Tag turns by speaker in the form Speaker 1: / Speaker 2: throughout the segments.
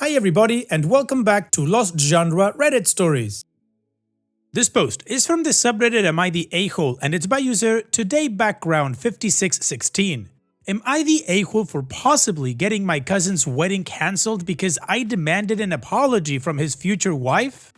Speaker 1: Hi everybody and welcome back to Lost Genre Reddit Stories. This post is from the subreddit Am I the A-hole and it's by user TodayBackground5616. Am I the a-hole for possibly getting my cousin's wedding cancelled because I demanded an apology from his future wife?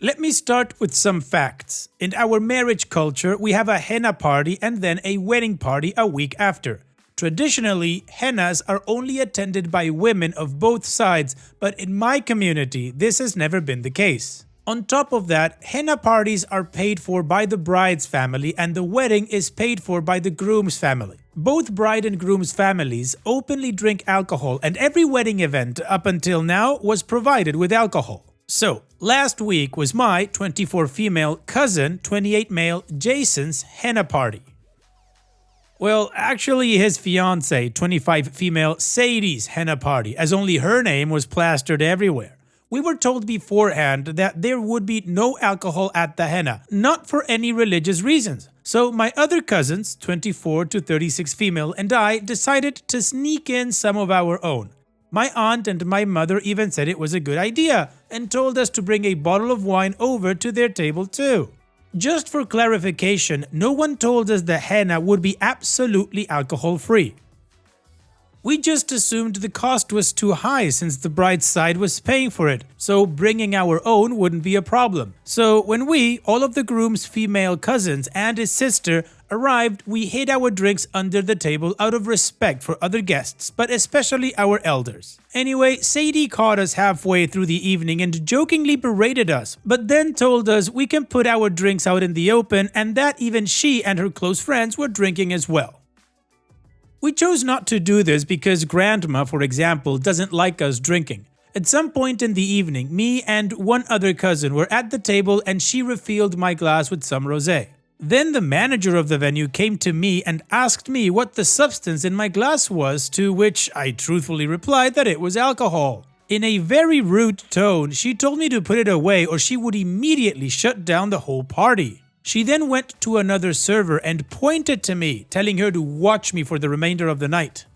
Speaker 1: Let me start with some facts. In our marriage culture, we have a henna party and then a wedding party a week after. Traditionally, hennas are only attended by women of both sides, but in my community, this has never been the case. On top of that, henna parties are paid for by the bride's family and the wedding is paid for by the groom's family. Both bride and groom's families openly drink alcohol and every wedding event up until now was provided with alcohol. So, last week was my 24 female cousin, 28 male Jason's henna party. Well, actually his fiancée, 25 female Sadie's henna party, as only her name was plastered everywhere. We were told beforehand that there would be no alcohol at the henna, not for any religious reasons. So my other cousins, 24 to 36 female, and I decided to sneak in some of our own. My aunt and my mother even said it was a good idea and told us to bring a bottle of wine over to their table too. Just for clarification, no one told us the henna would be absolutely alcohol-free. We just assumed the cost was too high since the bride's side was paying for it, so bringing our own wouldn't be a problem. So when we, all of the groom's female cousins and his sister, arrived, we hid our drinks under the table out of respect for other guests, but especially our elders. Anyway, Sadie caught us halfway through the evening and jokingly berated us, but then told us we can put our drinks out in the open and that even she and her close friends were drinking as well. We chose not to do this because Grandma, for example, doesn't like us drinking. At some point in the evening, me and one other cousin were at the table and she refilled my glass with some rosé. Then the manager of the venue came to me and asked me what the substance in my glass was, to which I truthfully replied that it was alcohol. In a very rude tone, she told me to put it away or she would immediately shut down the whole party. She then went to another server and pointed to me, telling her to watch me for the remainder of the night.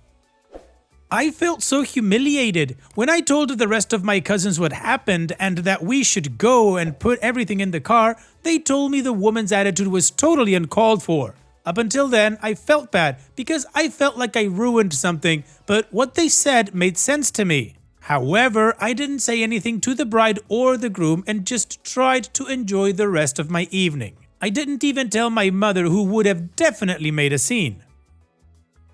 Speaker 1: I felt so humiliated. When I told the rest of my cousins what happened and that we should go and put everything in the car, they told me the woman's attitude was totally uncalled for. Up until then, I felt bad because I felt like I ruined something, but what they said made sense to me. However, I didn't say anything to the bride or the groom and just tried to enjoy the rest of my evening. I didn't even tell my mother, who would have definitely made a scene.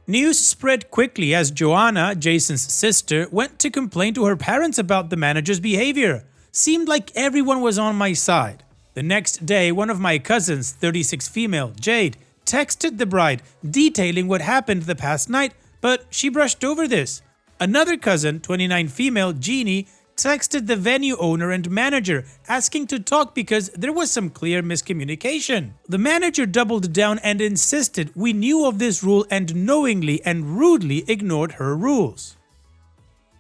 Speaker 1: News spread quickly as Joanna, Jason's sister, went to complain to her parents about the manager's behavior. Seemed like everyone was on my side. The next day, one of my cousins, 36 female, Jade, texted the bride detailing what happened the past night, but she brushed over this. Another cousin, 29 female, Jeannie, texted the venue owner and manager asking to talk because there was some clear miscommunication. The manager doubled down and insisted we knew of this rule and knowingly and rudely ignored her rules.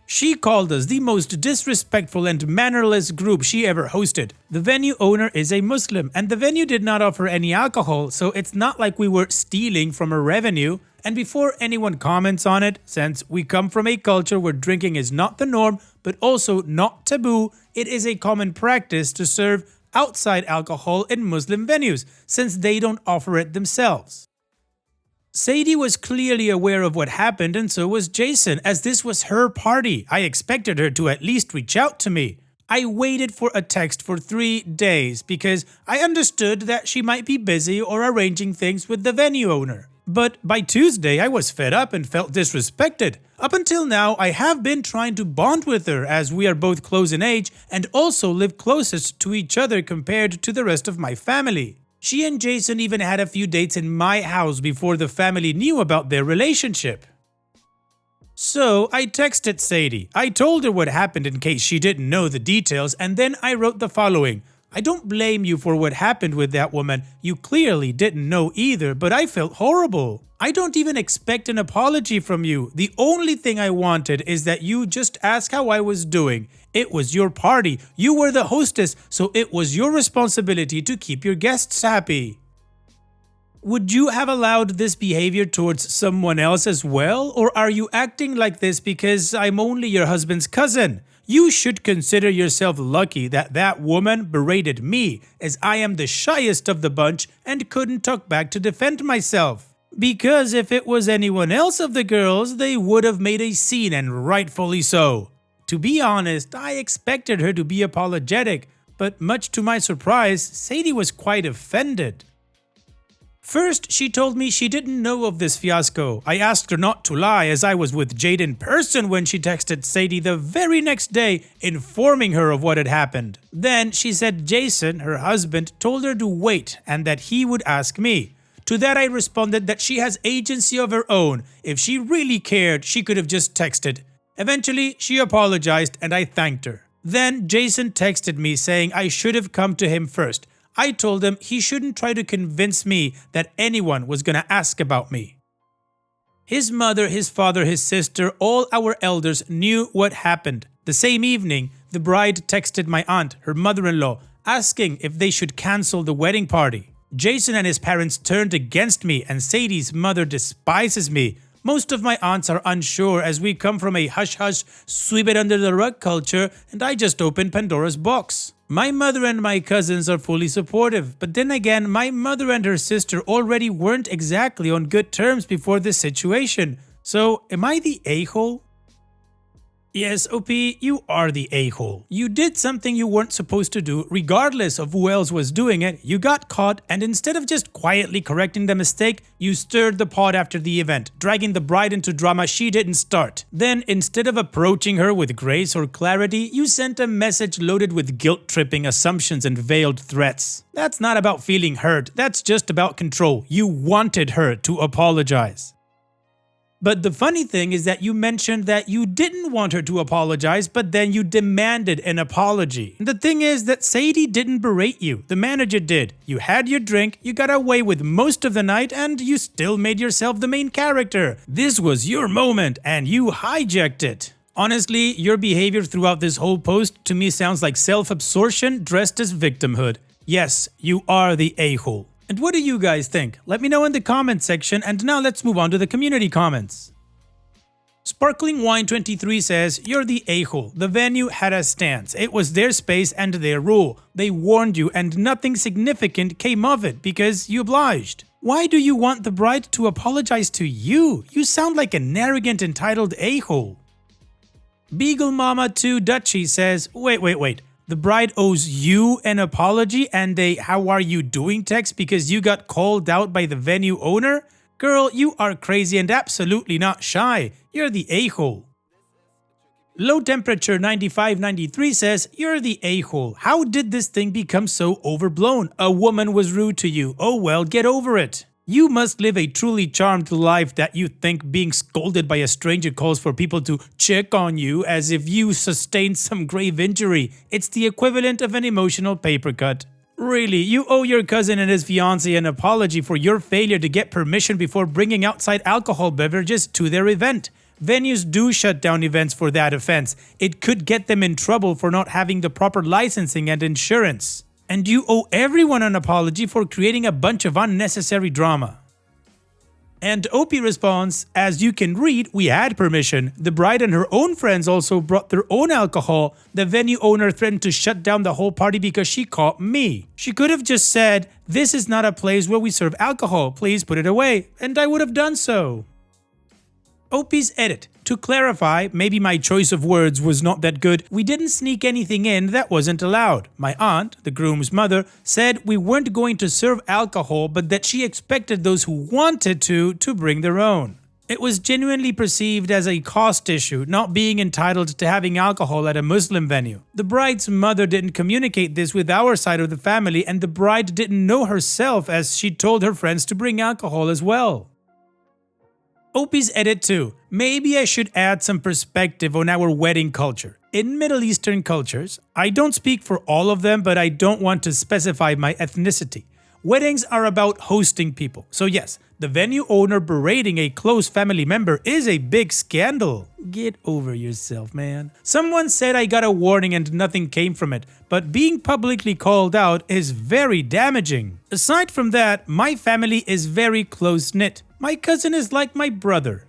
Speaker 1: She called us the most disrespectful and mannerless group she ever hosted. The venue owner is a Muslim and the venue did not offer any alcohol, so it's not like we were stealing from her revenue. And before anyone comments on it, since we come from a culture where drinking is not the norm, but also not taboo, it is a common practice to serve outside alcohol in Muslim venues, since they don't offer it themselves. Sadie was clearly aware of what happened and so was Jason, as this was her party. I expected her to at least reach out to me. I waited for a text for 3 days because I understood that she might be busy or arranging things with the venue owner. But by Tuesday, I was fed up and felt disrespected. Up until now, I have been trying to bond with her as we are both close in age and also live closest to each other compared to the rest of my family. She and Jason even had a few dates in my house before the family knew about their relationship. So I texted Sadie. I told her what happened in case she didn't know the details, and then I wrote the following. I don't blame you for what happened with that woman. You clearly didn't know either, but I felt horrible. I don't even expect an apology from you. The only thing I wanted is that you just ask how I was doing. It was your party. You were the hostess, so it was your responsibility to keep your guests happy. Would you have allowed this behavior towards someone else as well? Or are you acting like this because I'm only your husband's cousin? You should consider yourself lucky that that woman berated me, as I am the shyest of the bunch and couldn't talk back to defend myself. Because if it was anyone else of the girls, they would have made a scene, and rightfully so. To be honest, I expected her to be apologetic, but much to my surprise, Sadie was quite offended. First, she told me she didn't know of this fiasco. I asked her not to lie, as I was with Jade in person when she texted Sadie the very next day informing her of what had happened. Then she said Jason, her husband, told her to wait and that he would ask me. To that I responded that she has agency of her own. If she really cared, she could have just texted. Eventually, she apologized and I thanked her. Then Jason texted me saying I should have come to him first. I told him he shouldn't try to convince me that anyone was gonna ask about me. His mother, his father, his sister, all our elders knew what happened. The same evening, the bride texted my aunt, her mother-in-law, asking if they should cancel the wedding party. Jason and his parents turned against me, and Sadie's mother despises me. Most of my aunts are unsure, as we come from a hush-hush, sweep it under the rug culture, and I just opened Pandora's box. My mother and my cousins are fully supportive, but then again, my mother and her sister already weren't exactly on good terms before this situation. So, am I the a-hole? Yes, OP, you are the a-hole. You did something you weren't supposed to do, regardless of who else was doing it. You got caught, and instead of just quietly correcting the mistake, you stirred the pot after the event, dragging the bride into drama she didn't start. Then, instead of approaching her with grace or clarity, you sent a message loaded with guilt-tripping assumptions and veiled threats. That's not about feeling hurt, that's just about control. You wanted her to apologize. But the funny thing is that you mentioned that you didn't want her to apologize, but then you demanded an apology. The thing is that Sadie didn't berate you, the manager did. You had your drink, you got away with most of the night, and you still made yourself the main character. This was your moment, and you hijacked it. Honestly, your behavior throughout this whole post to me sounds like self-absorption dressed as victimhood. Yes, you are the a-hole. And what do you guys think? Let me know in the comment section, and now let's move on to the community comments. Sparkling Wine 23 says, "You're the a-hole. The venue had a stance. It was their space and their rule. They warned you and nothing significant came of it because you obliged. Why do you want the bride to apologize to you? You sound like an arrogant, entitled a-hole." Beagle Mama 2 Dutchie says, wait. The bride owes you an apology and a "how are you doing" text because you got called out by the venue owner? Girl, you are crazy and absolutely not shy. You're the a-hole. Low Temperature 9593 says, "You're the a-hole. How did this thing become so overblown? A woman was rude to you. Oh well, get over it. You must live a truly charmed life that you think being scolded by a stranger calls for people to check on you as if you sustained some grave injury. It's the equivalent of an emotional paper cut. Really, you owe your cousin and his fiancé an apology for your failure to get permission before bringing outside alcohol beverages to their event. Venues do shut down events for that offense. It could get them in trouble for not having the proper licensing and insurance. And you owe everyone an apology for creating a bunch of unnecessary drama." And OP responds, "As you can read, we had permission. The bride and her own friends also brought their own alcohol. The venue owner threatened to shut down the whole party because she caught me. She could have just said, 'This is not a place where we serve alcohol. Please put it away.' And I would have done so." OP's edit. To clarify, maybe my choice of words was not that good. We didn't sneak anything in that wasn't allowed. My aunt, the groom's mother, said we weren't going to serve alcohol, but that she expected those who wanted to bring their own. It was genuinely perceived as a cost issue, not being entitled to having alcohol at a Muslim venue. The bride's mother didn't communicate this with our side of the family, and the bride didn't know herself as she told her friends to bring alcohol as well. OP's edit too. Maybe I should add some perspective on our wedding culture. In Middle Eastern cultures, I don't speak for all of them, but I don't want to specify my ethnicity. Weddings are about hosting people. So yes, The venue owner berating a close family member is a big scandal. Get over yourself, man. Someone said I got a warning and nothing came from it, but being publicly called out is very damaging. Aside from that, my family is very close-knit. My cousin is like my brother.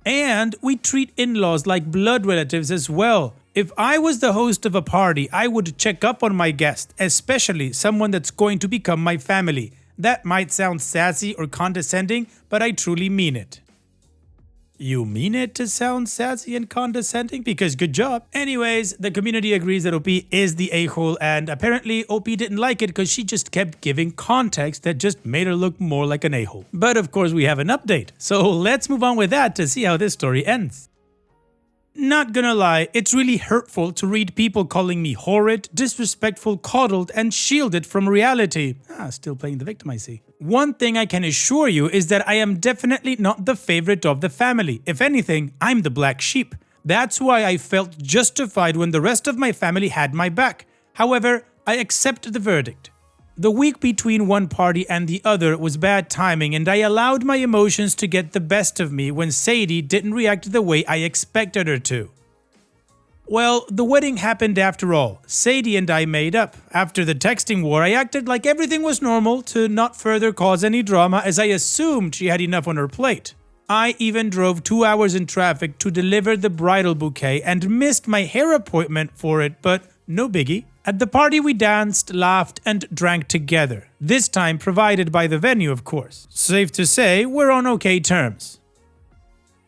Speaker 1: And we treat in-laws like blood relatives as well. If I was the host of a party, I would check up on my guest, especially someone that's going to become my family. That might sound sassy or condescending, but I truly mean it. You mean it to sound sassy and condescending? Because good job. Anyways, the community agrees that OP is the a-hole, and apparently OP didn't like it because she just kept giving context that just made her look more like an a-hole. But of course we have an update, so let's move on with that to see how this story ends. Not gonna lie, it's really hurtful to read people calling me horrid, disrespectful, coddled, and shielded from reality. Still playing the victim, I see. One thing I can assure you is that I am definitely not the favorite of the family. If anything, I'm the black sheep. That's why I felt justified when the rest of my family had my back. However, I accept the verdict. The week between one party and the other was bad timing, and I allowed my emotions to get the best of me when Sadie didn't react the way I expected her to. Well, the wedding happened after all. Sadie and I made up. After the texting war, I acted like everything was normal to not further cause any drama, as I assumed she had enough on her plate. I even drove 2 hours in traffic to deliver the bridal bouquet and missed my hair appointment for it, but no biggie. At the party we danced, laughed, and drank together. This time provided by the venue, of course. Safe to say, we're on okay terms.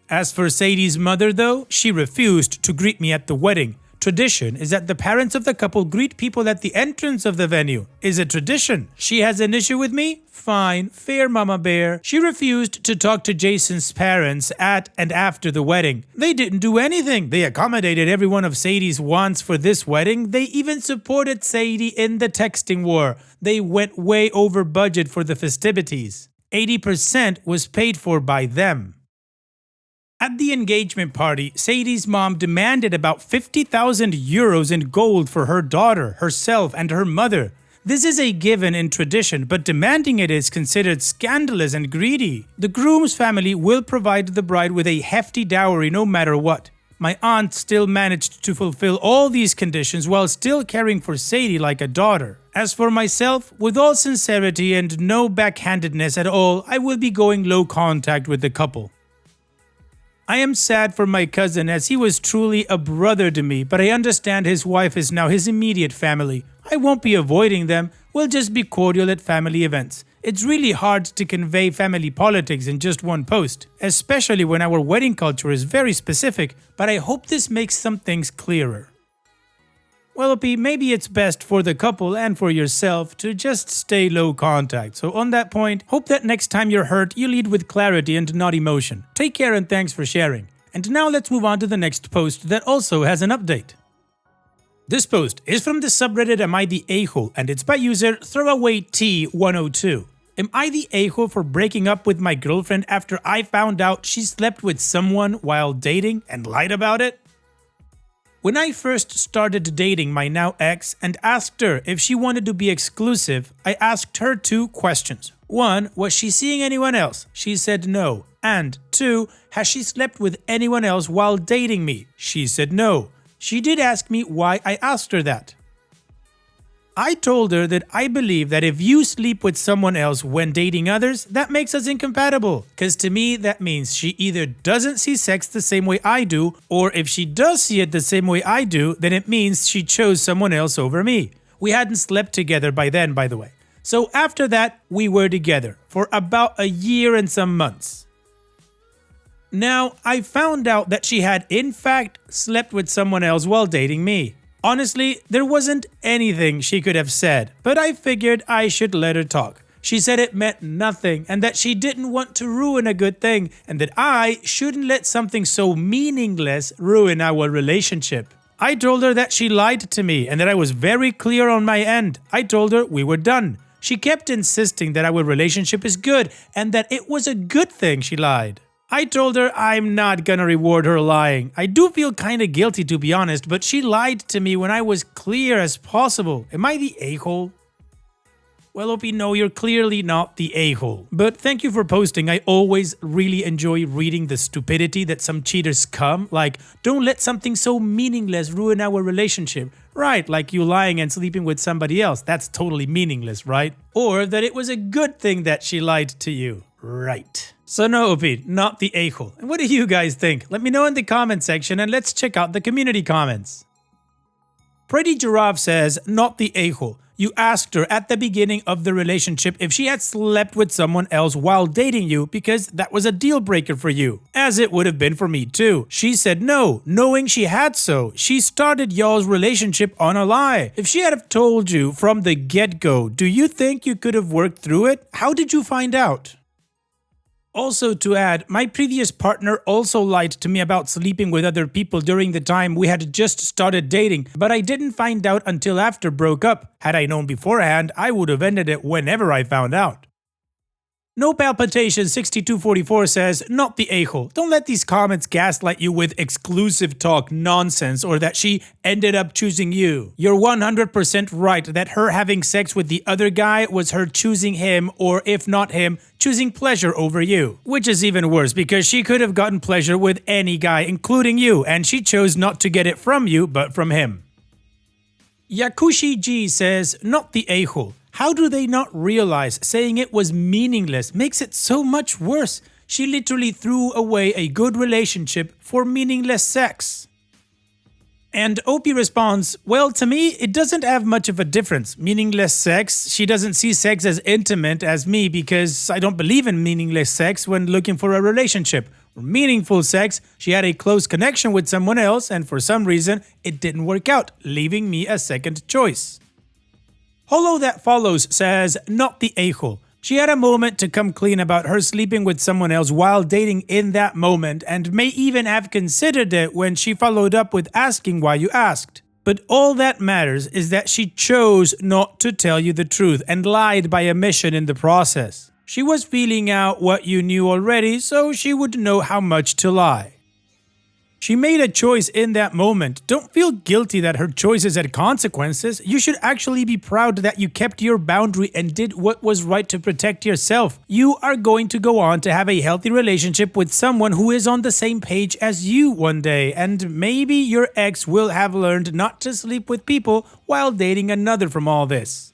Speaker 1: As for Sadie's mother though, she refused to greet me at the wedding. Tradition is that the parents of the couple greet people at the entrance of the venue. Is it tradition? She has an issue with me? Fine, fair mama bear. She refused to talk to Jason's parents at and after the wedding. They didn't do anything. They accommodated every one of Sadie's wants for this wedding. They even supported Sadie in the texting war. They went way over budget for the festivities. 80% was paid for by them. At the engagement party, Sadie's mom demanded about 50,000 euros in gold for her daughter, herself, and her mother. This is a given in tradition, but demanding it is considered scandalous and greedy. The groom's family will provide the bride with a hefty dowry no matter what. My aunt still managed to fulfill all these conditions while still caring for Sadie like a daughter. As for myself, with all sincerity and no backhandedness at all, I will be going low contact with the couple. I am sad for my cousin as he was truly a brother to me, but I understand his wife is now his immediate family. I won't be avoiding them, we'll just be cordial at family events. It's really hard to convey family politics in just one post, especially when our wedding culture is very specific, but I hope this makes some things clearer. Well, OP, maybe it's best for the couple and for yourself to just stay low contact. So on that point, hope that next time you're hurt, you lead with clarity and not emotion. Take care and thanks for sharing. And now let's move on to the next post that also has an update. This post is from the subreddit Am I the A-hole, and it's by user ThrowawayT102. Am I the a-hole for breaking up with my girlfriend after I found out she slept with someone while dating and lied about it? When I first started dating my now ex and asked her if she wanted to be exclusive, I asked her 2 questions. 1. Was she seeing anyone else? She said no. And 2. Has she slept with anyone else while dating me? She said no. She did ask me why I asked her that. I told her that I believe that if you sleep with someone else when dating others, that makes us incompatible. Cause to me, that means she either doesn't see sex the same way I do, or if she does see it the same way I do, then it means she chose someone else over me. We hadn't slept together by then, by the way. So after that, we were together for about a year and some months. Now, I found out that she had in fact slept with someone else while dating me. Honestly, there wasn't anything she could have said, but I figured I should let her talk. She said it meant nothing and that she didn't want to ruin a good thing and that I shouldn't let something so meaningless ruin our relationship. I told her that she lied to me and that I was very clear on my end. I told her we were done. She kept insisting that our relationship is good and that it was a good thing she lied. I told her I'm not gonna reward her lying. I do feel kinda guilty to be honest, but she lied to me when I was clear as possible. Am I the a-hole? Well, Opie, no, you're clearly not the a-hole. But thank you for posting. I always really enjoy reading the stupidity that some cheaters come. Like, don't let something so meaningless ruin our relationship. Right, like you lying and sleeping with somebody else. That's totally meaningless, right? Or that it was a good thing that she lied to you. Right. So no, Opie, not the a-hole. And what do you guys think? Let me know in the comment section and let's check out the community comments. Pretty Giraffe says, not the a-hole. You asked her at the beginning of the relationship if she had slept with someone else while dating you because that was a deal breaker for you, as it would have been for me too. She said no, knowing she had so. She started y'all's relationship on a lie. If she had have told you from the get-go, do you think you could have worked through it? How did you find out? Also to add, my previous partner also lied to me about sleeping with other people during the time we had just started dating, but I didn't find out until after broke up. Had I known beforehand, I would have ended it whenever I found out. No Palpitation 6244 says, not the a-hole. Don't let these comments gaslight you with exclusive talk nonsense or that she ended up choosing you. You're 100% right that her having sex with the other guy was her choosing him, or if not him, choosing pleasure over you. Which is even worse because she could have gotten pleasure with any guy, including you, and she chose not to get it from you, but from him. Yakushi G says, not the a-hole. How do they not realize saying it was meaningless makes it so much worse? She literally threw away a good relationship for meaningless sex. And Opie responds, well, to me, it doesn't have much of a difference. Meaningless sex, she doesn't see sex as intimate as me because I don't believe in meaningless sex when looking for a relationship. For meaningful sex, she had a close connection with someone else and for some reason, it didn't work out, leaving me a second choice. Holo That Follows says, not the a-hole. She had a moment to come clean about her sleeping with someone else while dating in that moment and may even have considered it when she followed up with asking why you asked. But all that matters is that she chose not to tell you the truth and lied by omission in the process. She was feeling out what you knew already, so she would know how much to lie. She made a choice in that moment. Don't feel guilty that her choices had consequences. You should actually be proud that you kept your boundary and did what was right to protect yourself. You are going to go on to have a healthy relationship with someone who is on the same page as you one day, and maybe your ex will have learned not to sleep with people while dating another from all this.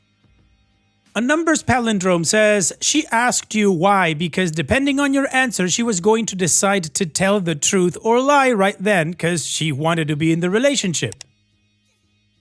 Speaker 1: A Numbers Palindrome says, she asked you why because depending on your answer, she was going to decide to tell the truth or lie right then because she wanted to be in the relationship.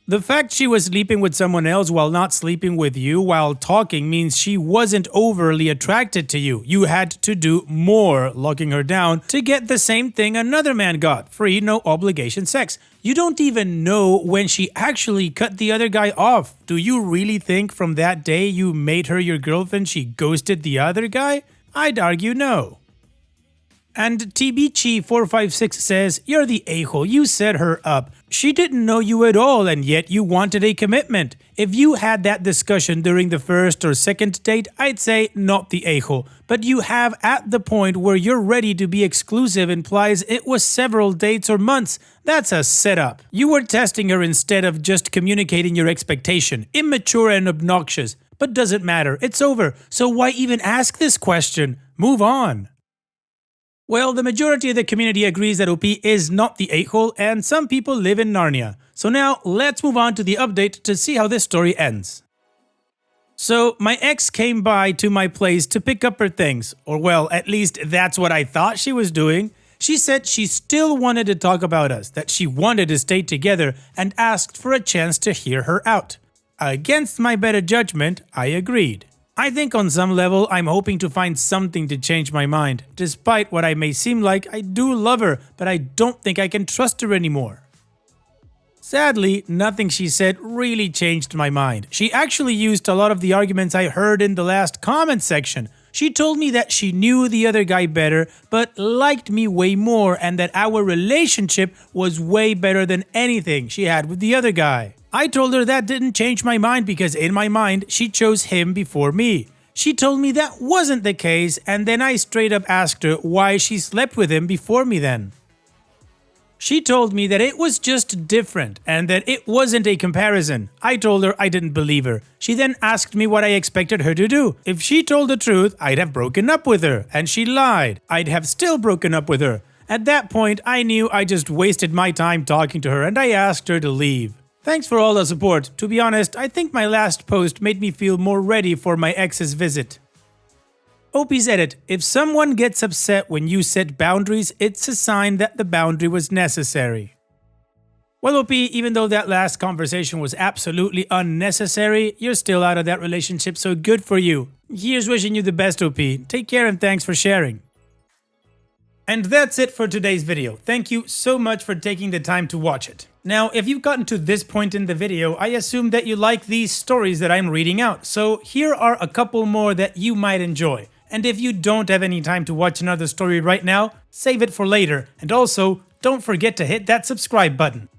Speaker 1: The fact she was sleeping with someone else while not sleeping with you while talking means she wasn't overly attracted to you. You had to do more locking her down to get the same thing another man got, free, no obligation sex. You don't even know when she actually cut the other guy off. Do you really think from that day you made her your girlfriend she ghosted the other guy? I'd argue no. And TBC456 says, you're the a-hole, you set her up. She didn't know you at all and yet you wanted a commitment. If you had that discussion during the first or second date, I'd say not the a-hole. But you have at the point where you're ready to be exclusive implies it was several dates or months. That's a setup. You were testing her instead of just communicating your expectation. Immature and obnoxious. But doesn't matter, it's over. So why even ask this question? Move on. Well, the majority of the community agrees that OP is not the a-hole and some people live in Narnia. So now, let's move on to the update to see how this story ends. So, my ex came by to my place to pick up her things. Or well, at least that's what I thought she was doing. She said she still wanted to talk about us, that she wanted to stay together and asked for a chance to hear her out. Against my better judgment, I agreed. I think on some level, I'm hoping to find something to change my mind. Despite what I may seem like, I do love her, but I don't think I can trust her anymore. Sadly, nothing she said really changed my mind. She actually used a lot of the arguments I heard in the last comment section. She told me that she knew the other guy better, but liked me way more and that our relationship was way better than anything she had with the other guy. I told her that didn't change my mind because in my mind, she chose him before me. She told me that wasn't the case and then I straight up asked her why she slept with him before me then. She told me that it was just different and that it wasn't a comparison. I told her I didn't believe her. She then asked me what I expected her to do. If she told the truth, I'd have broken up with her, and she lied. I'd have still broken up with her. At that point, I knew I just wasted my time talking to her, and I asked her to leave. Thanks for all the support. To be honest, I think my last post made me feel more ready for my ex's visit. OP's edit. If someone gets upset when you set boundaries, it's a sign that the boundary was necessary. Well, OP, even though that last conversation was absolutely unnecessary, you're still out of that relationship, so good for you. Here's wishing you the best, OP. Take care and thanks for sharing. And that's it for today's video. Thank you so much for taking the time to watch it. Now, if you've gotten to this point in the video, I assume that you like these stories that I'm reading out, so here are a couple more that you might enjoy. And if you don't have any time to watch another story right now, save it for later, and also, don't forget to hit that subscribe button.